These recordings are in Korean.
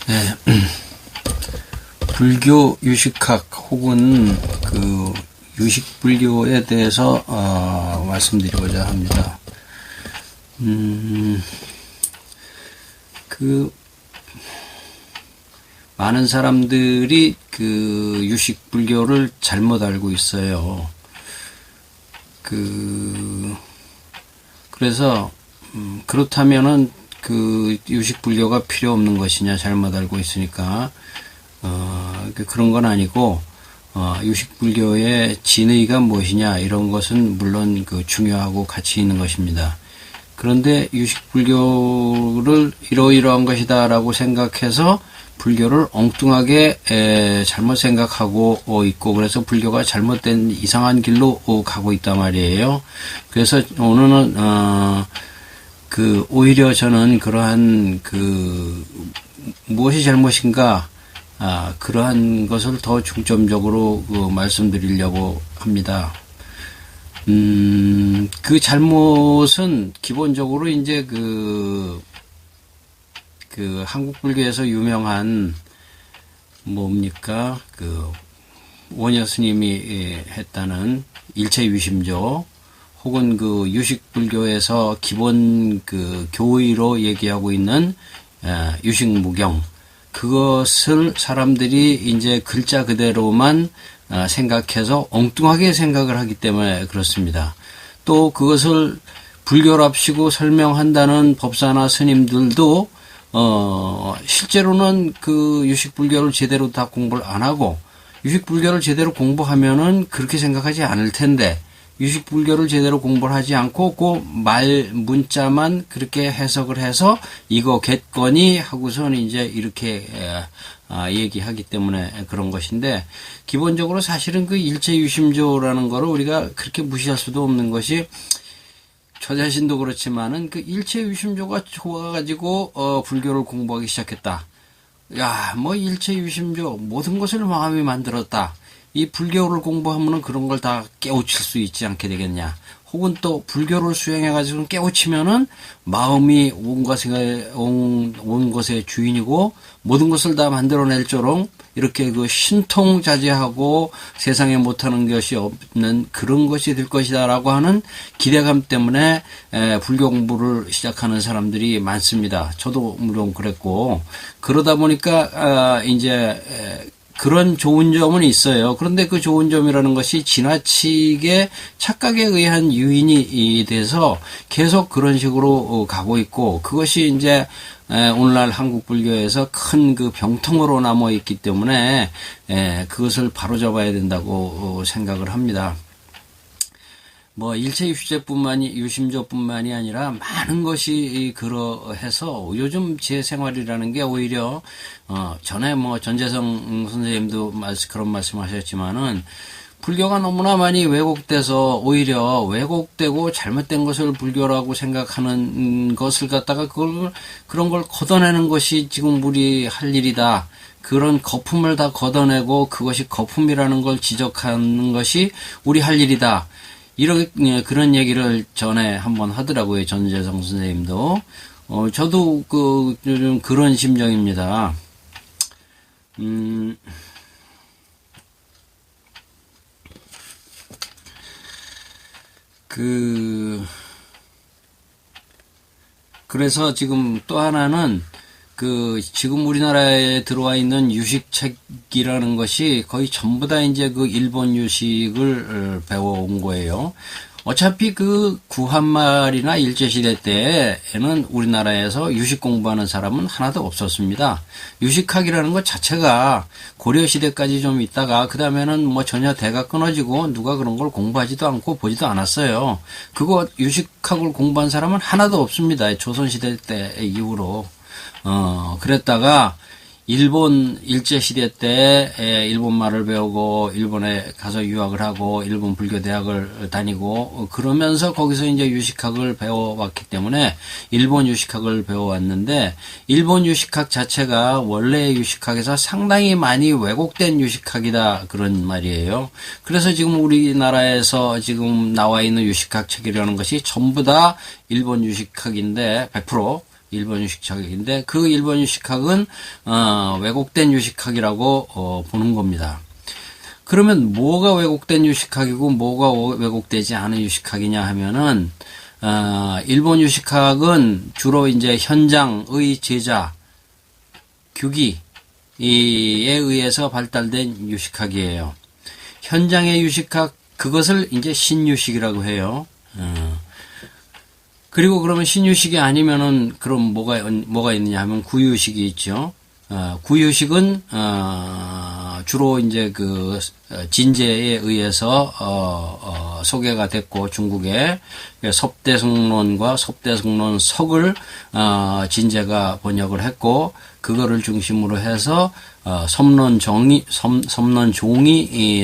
네. 불교 유식학 혹은 그 유식불교에 대해서 말씀드리고자 합니다. 많은 사람들이 그 유식불교를 잘못 알고 있어요. 그래서 그렇다면은 그 유식불교가 필요 없는 것이냐, 잘못 알고 있으니까 그런 건 아니고 유식불교의 진의가 무엇이냐 이런 것은 물론 그 중요하고 가치 있는 것입니다. 그런데 유식불교를 이러이러한 것이다라고 생각해서 불교를 엉뚱하게 잘못 생각하고 있고, 그래서 불교가 잘못된 이상한 길로 가고 있단 말이에요. 그래서 오늘은 오히려 저는 그러한 무엇이 잘못인가, 그러한 것을 더 중점적으로 말씀드리려고 합니다. 그 잘못은 기본적으로 이제 한국 불교에서 유명한 원효 스님이 했다는 일체유심조, 혹은 유식불교에서 기본 교의로 얘기하고 있는 유식무경, 그것을 사람들이 이제 글자 그대로만 생각해서 엉뚱하게 생각을 하기 때문에 그렇습니다. 또 그것을 불교랍시고 설명한다는 법사나 스님들도 실제로는 유식불교를 제대로 다 공부를 안 하고, 유식불교를 제대로 공부하면은 그렇게 생각하지 않을 텐데, 유식불교를 제대로 공부를 하지 않고 문자만 그렇게 해석을 해서 이거 겠거니 하고선 이제 이렇게 얘기하기 때문에 그런 것인데, 기본적으로 사실은 일체유심조라는 거를 우리가 그렇게 무시할 수도 없는 것이, 저 자신도 그렇지만은 일체유심조가 좋아가지고 불교를 공부하기 시작했다. 일체유심조 모든 것을 마음이 만들었다. 이 불교를 공부하면은 그런 걸 다 깨우칠 수 있지 않게 되겠냐. 혹은 또 불교를 수행해가지고 깨우치면은 마음이 온 것의 주인이고 모든 것을 다 만들어낼 조롱, 이렇게 신통자제하고 세상에 못하는 것이 없는 그런 것이 될 것이다라고 하는 기대감 때문에 불교 공부를 시작하는 사람들이 많습니다. 저도 물론 그랬고, 그러다 보니까 그런 좋은 점은 있어요. 그런데 그 좋은 점이라는 것이 지나치게 착각에 의한 유인이 돼서 계속 그런 식으로 가고 있고, 그것이 이제 오늘날 한국 불교에서 큰 병통으로 남아 있기 때문에 그것을 바로잡아야 된다고 생각을 합니다. 유심조뿐만이 아니라 많은 것이 그러해서 요즘 제 생활이라는 게 오히려 전에 전재성 선생님도 그런 말씀하셨지만은, 불교가 너무나 많이 왜곡돼서 오히려 왜곡되고 잘못된 것을 불교라고 생각하는 것을 갖다가 그런 걸 걷어내는 것이 지금 우리 할 일이다. 그런 거품을 다 걷어내고 그것이 거품이라는 걸 지적하는 것이 우리 할 일이다. 그런 얘기를 전에 한번 하더라고요. 전재성 선생님도. 저도 요즘 그런 심정입니다. 그래서 지금 또 하나는 지금 우리나라에 들어와 있는 유식책이라는 것이 거의 전부 다 이제 일본 유식을 배워온 거예요. 어차피 구한말이나 일제시대 때에는 우리나라에서 유식 공부하는 사람은 하나도 없었습니다. 유식학이라는 것 자체가 고려시대까지 좀 있다가, 그 다음에는 전혀 대가 끊어지고 누가 그런 걸 공부하지도 않고 보지도 않았어요. 유식학을 공부한 사람은 하나도 없습니다. 조선시대 때 이후로. 그랬다가 일본 일제시대 때 일본말을 배우고 일본에 가서 유학을 하고 일본 불교대학을 다니고 그러면서 거기서 이제 유식학을 배워왔기 때문에 일본 유식학을 배워왔는데, 일본 유식학 자체가 원래 유식학에서 상당히 많이 왜곡된 유식학이다, 그런 말이에요. 그래서 지금 우리나라에서 지금 나와 있는 유식학 책이라는 것이 전부 다 일본 유식학인데 100% 일본 유식학인데 그 일본 유식학은 왜곡된 유식학이라고 보는 겁니다. 그러면 뭐가 왜곡된 유식학이고 뭐가 왜곡되지 않은 유식학이냐 하면은 일본 유식학은 주로 이제 현장의 제자 규기에 의해서 발달된 유식학이에요. 현장의 유식학 그것을 이제 신유식이라고 해요. 그리고 그러면 신유식이 아니면은 그럼 뭐가 있느냐 하면 구유식이 있죠. 구유식은 주로 이제 그 진제에 의해서 소개가 됐고 중국에 섭대승론과 섭대승론석을 진제가 번역을 했고 그거를 중심으로 해서 섬론종이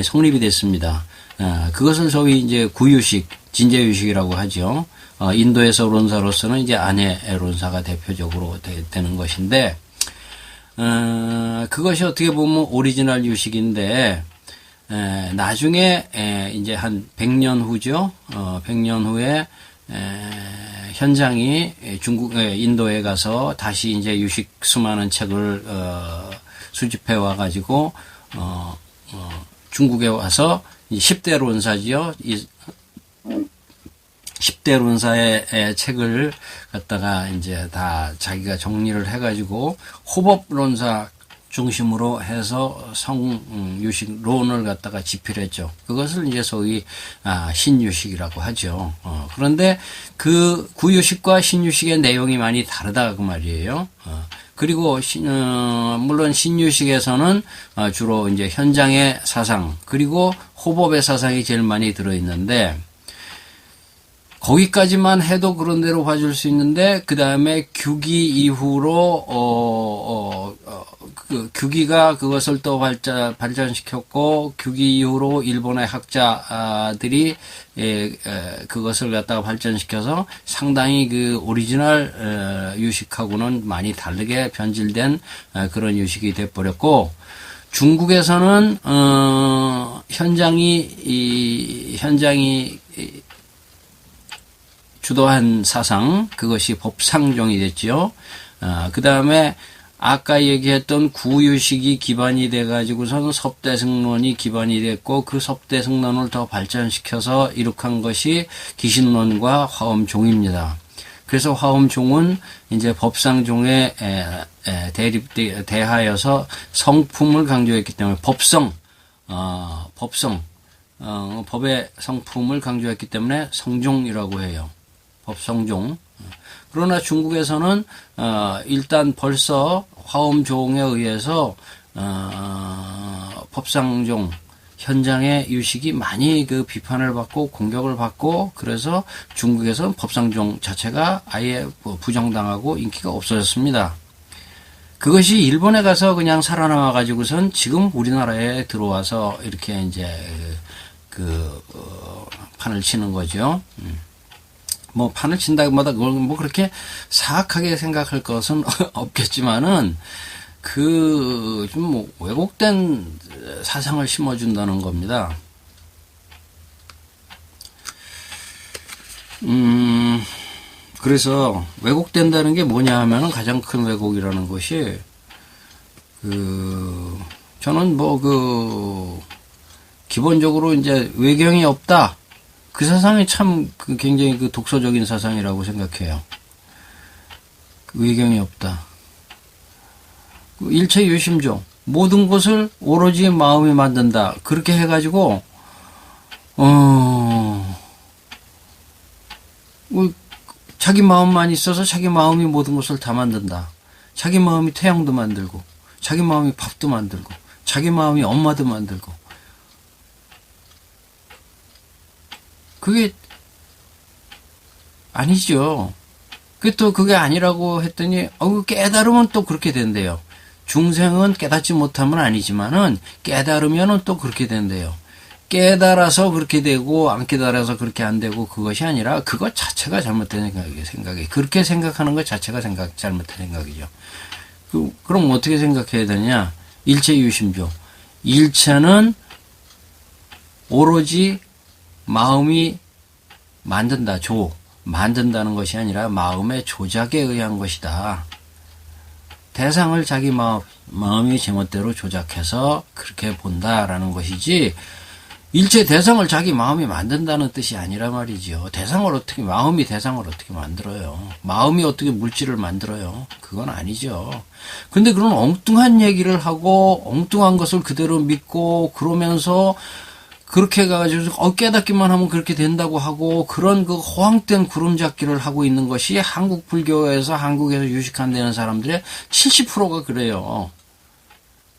성립이 됐습니다. 그것을 소위 이제 구유식, 진제유식이라고 하죠. 인도에서 론사로서는 이제 안해 론사가 대표적으로 되는 것인데, 그것이 어떻게 보면 오리지널 유식인데, 나중에, 이제 한 100년 후죠. 100년 후에, 현장이 인도에 가서 다시 이제 유식 수많은 책을, 수집해 와가지고, 중국에 와서 10대 론사지요. 10대 론사의 책을 갖다가 이제 다 자기가 정리를 해가지고 호법 론사 중심으로 해서 성유식론을 갖다가 집필했죠. 그것을 이제 소위 신유식이라고 하죠. 그런데 그 구유식과 신유식의 내용이 많이 다르다 그 말이에요. 그리고 물론 신유식에서는 주로 이제 현장의 사상 그리고 호법의 사상이 제일 많이 들어 있는데 거기까지만 해도 그런 대로 봐줄 수 있는데 그 다음에 규기 이후로 그 규기가 그것을 또 발전시켰고 규기 이후로 일본의 학자들이 그것을 갖다가 발전시켜서 상당히 그 오리지널 유식하고는 많이 다르게 변질된 그런 유식이 돼버렸고 중국에서는 현장이 주도한 사상 그것이 법상종이 됐죠. 그 다음에 아까 얘기했던 구유식이 기반이 돼가지고서는 섭대승론이 기반이 됐고 그 섭대승론을 더 발전시켜서 이룩한 것이 기신론과 화엄종입니다. 그래서 화엄종은 이제 법상종에 대하여서 성품을 강조했기 때문에 법의 성품을 강조했기 때문에 성종이라고 해요. 법성종. 그러나 중국에서는 일단 벌써 화엄종에 의해서 법상종 현장의 유식이 많이 그 비판을 받고 공격을 받고 그래서 중국에서는 법상종 자체가 아예 부정당하고 인기가 없어졌습니다. 그것이 일본에 가서 그냥 살아남아 가지고선 지금 우리나라에 들어와서 이렇게 이제 판을 치는 거죠. 뭐 판을 친다기보다 그걸 뭐 그렇게 사악하게 생각할 것은 없겠지만은 그 좀 뭐 왜곡된 사상을 심어준다는 겁니다. 그래서 왜곡된다는 게 뭐냐 하면은 가장 큰 왜곡이라는 것이 저는 기본적으로 이제 외경이 없다. 그 사상이 참 굉장히 독서적인 사상이라고 생각해요. 외경이 없다. 일체유심종. 모든 것을 오로지 마음이 만든다. 그렇게 해가지고, 자기 마음만 있어서 자기 마음이 모든 것을 다 만든다. 자기 마음이 태양도 만들고, 자기 마음이 밥도 만들고, 자기 마음이 엄마도 만들고. 그게 아니죠. 그게 아니라고 했더니, 깨달으면 또 그렇게 된대요. 중생은 깨닫지 못하면 아니지만은, 깨달으면은 또 그렇게 된대요. 깨달아서 그렇게 되고, 안 깨달아서 그렇게 안 되고, 그것이 아니라, 그것 자체가 잘못된 생각이에요. 그렇게 생각하는 것 자체가 잘못된 생각이죠. 그럼 어떻게 생각해야 되냐? 일체유심조. 일체는 오로지 마음이 만든다. 만든다는 것이 아니라 마음의 조작에 의한 것이다. 대상을 자기 마음이 제멋대로 조작해서 그렇게 본다라는 것이지, 일체 대상을 자기 마음이 만든다는 뜻이 아니라 말이죠. 마음이 대상을 어떻게 만들어요? 마음이 어떻게 물질을 만들어요? 그건 아니죠. 근데 그런 엉뚱한 얘기를 하고 엉뚱한 것을 그대로 믿고 그러면서 그렇게 해가지고 깨닫기만 하면 그렇게 된다고 하고 그런 그 허황된 구름잡기를 하고 있는 것이 한국에서 유식한다는 사람들의 70%가 그래요.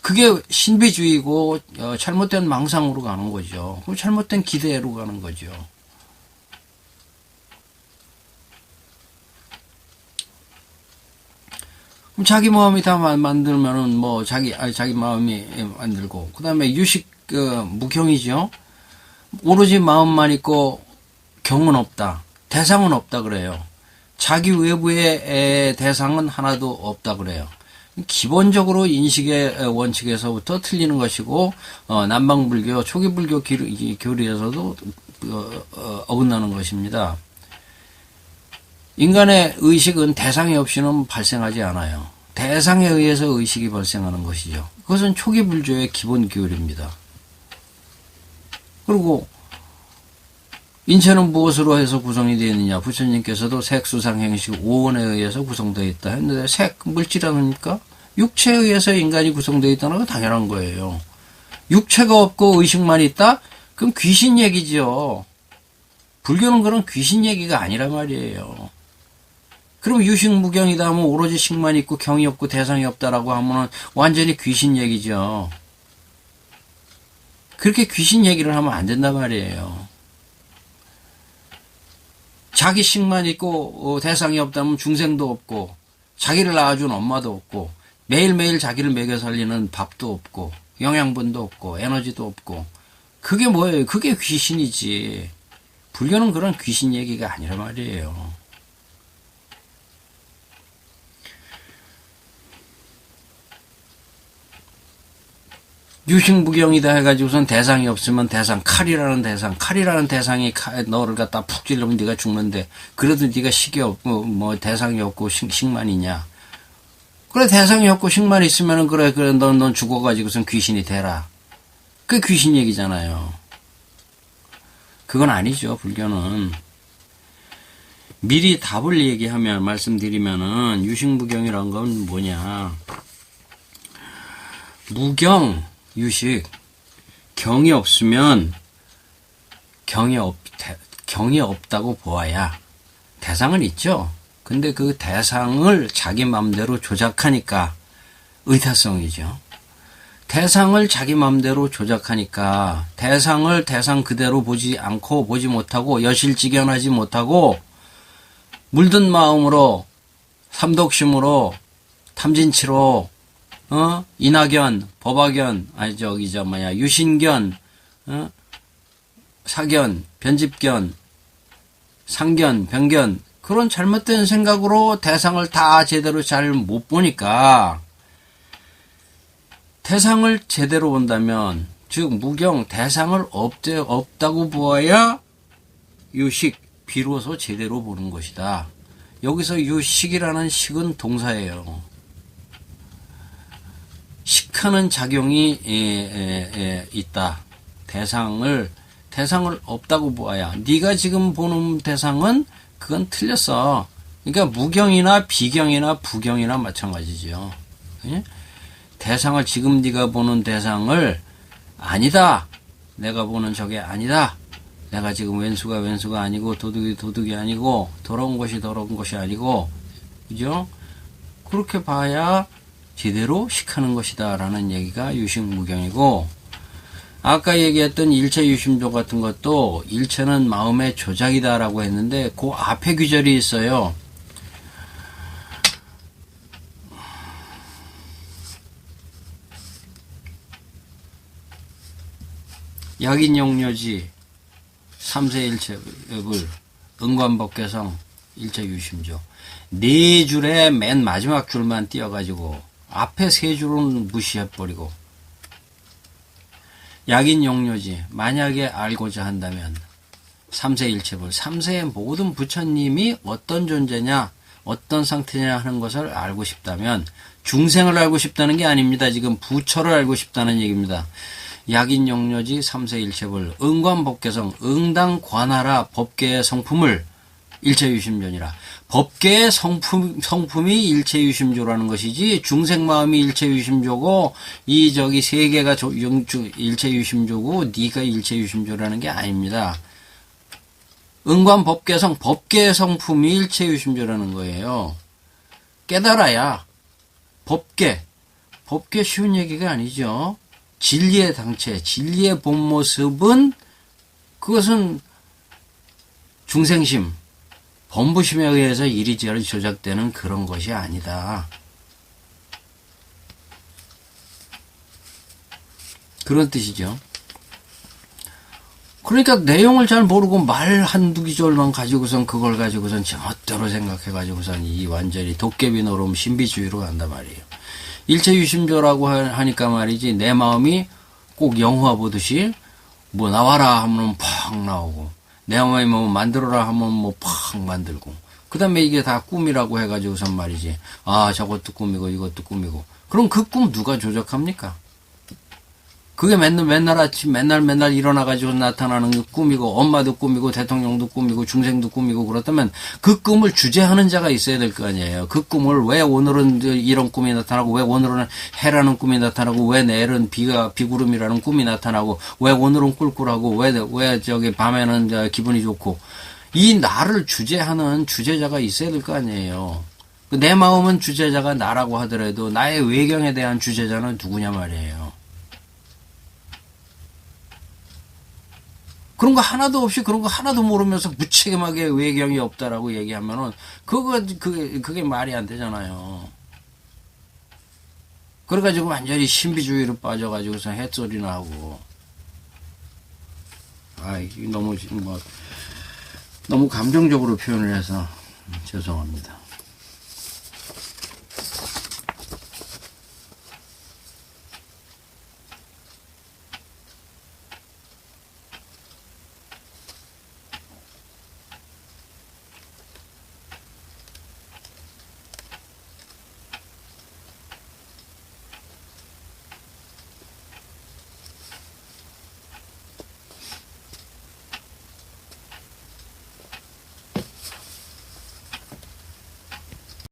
그게 신비주의고 잘못된 망상으로 가는 거죠. 그럼 잘못된 기대로 가는 거죠. 그럼 자기 마음이 다 만들면은 뭐 자기 마음이 만들고, 그다음에 유식 무경이죠. 오로지 마음만 있고 경은 없다. 대상은 없다 그래요. 자기 외부의 대상은 하나도 없다 그래요. 기본적으로 인식의 원칙에서부터 틀리는 것이고, 남방불교, 초기불교 교리에서도 어긋나는 것입니다. 인간의 의식은 대상이 없이는 발생하지 않아요. 대상에 의해서 의식이 발생하는 것이죠. 그것은 초기불교의 기본 교리입니다. 그리고 인체는 무엇으로 해서 구성이 되어 있느냐? 부처님께서도 색수상행식 5원에 의해서 구성되어 있다 했는데, 물질 아닙니까? 육체에 의해서 인간이 구성되어 있다는 건 당연한 거예요. 육체가 없고 의식만 있다? 그럼 귀신 얘기죠. 불교는 그런 귀신 얘기가 아니란 말이에요. 그럼 유식무경이다 하면 오로지 식만 있고 경이 없고 대상이 없다라고 하면 완전히 귀신 얘기죠. 그렇게 귀신 얘기를 하면 안 된단 말이에요. 자기 식만 있고 대상이 없다면 중생도 없고 자기를 낳아준 엄마도 없고 매일매일 자기를 먹여 살리는 밥도 없고 영양분도 없고 에너지도 없고, 그게 뭐예요? 그게 귀신이지. 불교는 그런 귀신 얘기가 아니란 말이에요. 유식무경이다 해가지고선 대상이 없으면 칼이라는 대상이 너를 갖다 푹 찔르면 네가 죽는데, 그래도 네가 식이 없고 뭐 대상이 없고 식만 있냐? 그래, 대상이 없고 식만 있으면은 그래 넌 죽어가지고선 귀신이 되라. 그게 귀신 얘기잖아요. 그건 아니죠, 불교는. 미리 답을 말씀드리면은 유식무경이란 건 뭐냐? 무경, 유식, 경이 없으면 경이 없다고 보아야 대상은 있죠. 근데 그 대상을 자기 맘대로 조작하니까 의타성이죠. 대상을 자기 맘대로 조작하니까 대상을 대상 그대로 보지 못하고 여실직연하지 못하고 물든 마음으로 삼독심으로 탐진치로 인하견, 법화견, 유신견, 사견, 변집견, 상견, 변견, 그런 잘못된 생각으로 대상을 다 제대로 잘 못 보니까, 대상을 제대로 본다면, 즉 무경, 대상을 없다고 보아야 유식, 비로소 제대로 보는 것이다. 여기서 유식이라는 식은 동사예요. 식하는 작용이 있다. 대상을 없다고 보아야. 네가 지금 보는 대상은 그건 틀렸어. 그러니까 무경이나 비경이나 부경이나 마찬가지죠. 대상을, 지금 네가 보는 대상을 아니다. 내가 보는 저게 아니다. 내가 지금 왼수가 아니고 도둑이 아니고 더러운 것이 아니고, 그죠? 그렇게 봐야 제대로 식하는 것이다 라는 얘기가 유식무경이고, 아까 얘기했던 일체 유심조 같은 것도 일체는 마음의 조작이다 라고 했는데 그 앞에 규절이 있어요. 약인용료지 3세 일체불 응관법계성 일체 유심조, 네 줄에 맨 마지막 줄만 띄어가지고 앞에 세 줄은 무시해버리고, 약인용료지, 만약에 알고자 한다면 삼세일체불. 삼세의 모든 부처님이 어떤 존재냐, 어떤 상태냐 하는 것을 알고 싶다면 중생을 알고 싶다는 게 아닙니다. 지금 부처를 알고 싶다는 얘기입니다. 약인영료지 삼세일체불. 응관법계성. 응당 관하라 법계의 성품을 일체유심존이라. 법계의 성품이 일체유심조라는 것이지 중생마음이 일체유심조고 이 저기 세계가 일체유심조고 네가 일체유심조라는 게 아닙니다. 응관법계성, 법계의 성품이 일체유심조라는 거예요. 깨달아야 법계 쉬운 얘기가 아니죠. 진리의 당체, 진리의 본 모습은 그것은 중생심, 범부심에 의해서 이리저리 조작되는 그런 것이 아니다. 그런 뜻이죠. 그러니까 내용을 잘 모르고 말 한두 기절만 가지고선 그걸 가지고선 제멋대로 생각해가지고선 이 완전히 도깨비 노름 신비주의로 간단 말이에요. 일체유심조라고 하니까 말이지 내 마음이 꼭 영화 보듯이 뭐 나와라 하면 팍 나오고 내 마음이 뭐 만들어라 하면 뭐 팍 만들고 그 다음에 이게 다 꿈이라고 해가지고선 말이지 아 저것도 꿈이고 이것도 꿈이고 그럼 그 꿈 누가 조작합니까? 그게 맨날 아침 맨날 일어나가지고 나타나는 게 꿈이고 엄마도 꿈이고 대통령도 꿈이고 중생도 꿈이고 그렇다면 그 꿈을 주재하는 자가 있어야 될 거 아니에요. 그 꿈을 왜 오늘은 이런 꿈이 나타나고 왜 오늘은 해라는 꿈이 나타나고 왜 내일은 비구름이라는 꿈이 나타나고 왜 오늘은 꿀꿀하고 왜 저기 밤에는 기분이 좋고 이 나를 주재하는 주재자가 있어야 될 거 아니에요. 내 마음은 주재자가 나라고 하더라도 나의 외경에 대한 주재자는 누구냐 말이에요. 그런 거 하나도 없이 그런 거 하나도 모르면서 무책임하게 외경이 없다라고 얘기하면은 그게 말이 안 되잖아요. 그래가지고 완전히 신비주의로 빠져가지고서 햇소리나 하고 너무 감정적으로 표현을 해서 죄송합니다.